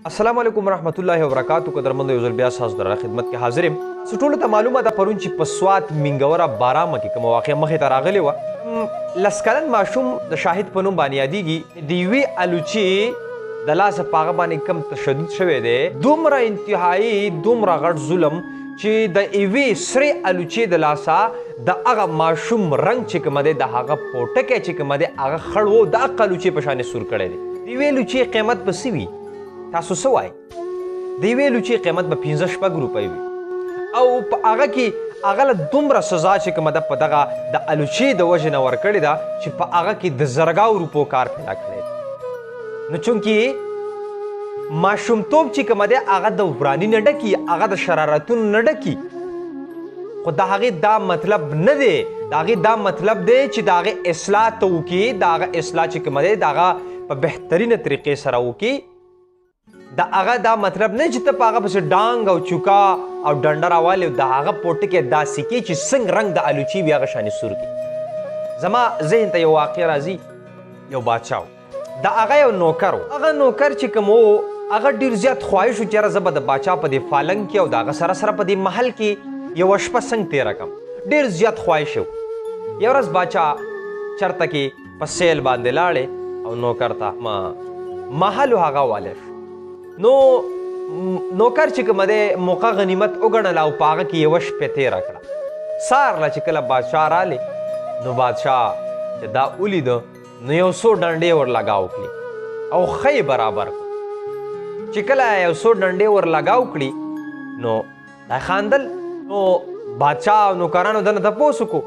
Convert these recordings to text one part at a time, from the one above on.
السلام علیکم ورحمت الله وبرکاتہ قدرمند یو ځل بیا ستاسو در خدمت کې حاضر یم ټولو ته معلومه ده پرون چې په سوات منګوره بارامه کې کومه واقعه مخې ته راغلې وه لس کلن ماشوم د شاهد په نوم باندې یادیږي د یوې الوچې د لاسه په هغه باندې کم تشدد شوی دی دومره انتهایي دومره غټ ظلم چې د یوې سرې الوچې د لاسه د هغه ماشوم رنګ چې کومه دی د هغه پوټکی چې کومه دی هغه خړ و د هغه الوچې په شانې سور کړی دی د یوې الوچې قیمت به څه وي تاسو څه وایي د یوې الوچې قیمت به 15-16 روپۍ وي او په هغه کې هغه له دومره سزا چې کومه ده په دغه د الوچې د وجې نه ورکړې ده چې په هغه کې د زرګاو روپو کار پیدا کړی نو چونکې ماشومتوب چې کومه دی هغه د وراني نه ډکي هغه د شرارتونو نه ډکي خو د هغې دا مطلب نه دی د هغې دا مطلب دی چې د هغې اصلاح ته وکړي د هغه اصلاح چې کومه دی د هغه په بهترینه طریقې سره وکړي د هغه دا مطلب نه چې ته په هغه پسې ډانګ او چوکا او ډنډه راوالې د هغه پوټکی داسې کړي چې څنګه رنګ د الوچې وي هغه شانې سور کړي زما ذهن ته یو واقع راځي یو باچا د هغه یو نوکر و هغه نوکر چې کوم و هغه ډېر زیات خواهش و چې یاره زه به د باچا په دې فالنګ کې او د هغه سره سره په دې محل کې یوه شپه څنګه تېره کړم ډېر زیات خواهش و یو ورځ باچا چرته کې په سیل باندې لاړې او نوکر ته محل هغه والی نو نوکر چې کومه دی موقع غنیمت وګڼله او په هغه کې یوه شپې تېره کړه سهار له چې کله بادشاه رالې نو بادشاه چې دا ولیده نو یو څو ډنډې ور لګاو کړي او ښه یې برابر کړو چې کله یو څو ډنډې ور لګاو کړي نو دا خاندل نو بادشاه او نوکرانو دنه تپوس وکړو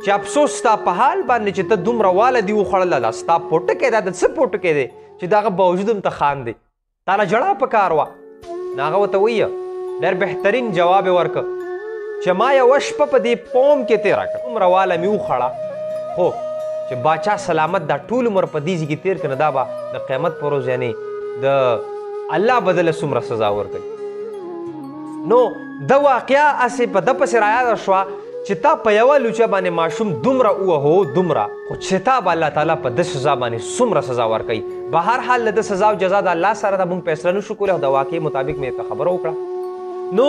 چې افسوس ستا په حال باندې چې ته دومره واله دي وخوړله دا ستا پوټکی دا د څه پوټکی دی چې د هغه باوجود هم ته خاندې تاله جړه په کار وه نو هغه ورته ویه ډېر بهترین جواب یې ورکړ چې ما یوه شپه په دې پوم کې تېره کړه دومره واله مې وخوړه خو چې باچا سلامت دا ټول عمر په دې ځای کې تېر کړه دا به د قیامت په ورځ یعنې د الله بدله څومره سزا ورکوي نو د واقعه هسې په ده پسې رایاده شوه چې تا په یوه لوچه باندې ماشوم دومره ووهو دومره خو چې تا به الله تعالی په ده سزا باندې څومره سزا ورکوي به هر حال له ده سزا او جزا د الله سره ده موږ فیصله نشو کولی او د واقعې مطابق مې ته خبره وکړه نو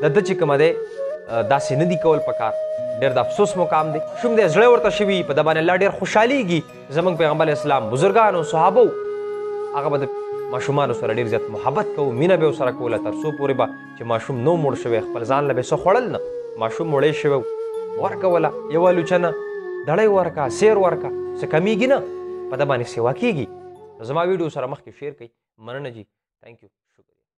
د ده چې کومه دی داسې نه دي کول پکار ډېر د افسوس مقام دی ماشوم دی زړه ورته شوي په ده باندې الله ډېر خوشحالېږي زموږ پیغمبر اسلام بزرګانو صحابو هغه به د ماشومانو سره ډېر زیات محبت کوو مینه به ورسره کوله تر څو پورې به چې ماشوم نو مړ شوی خپل ځان له به څه خوړل نه ماشوم مړی شوی ورکوله یوه لوچه نه دړی ورکه سیر ورکه څه کمیږي نه په ده باندې سیوا کېږي زما ویډیو سره مخکې شیر کړئ مننه جي تھینک یو شکریہ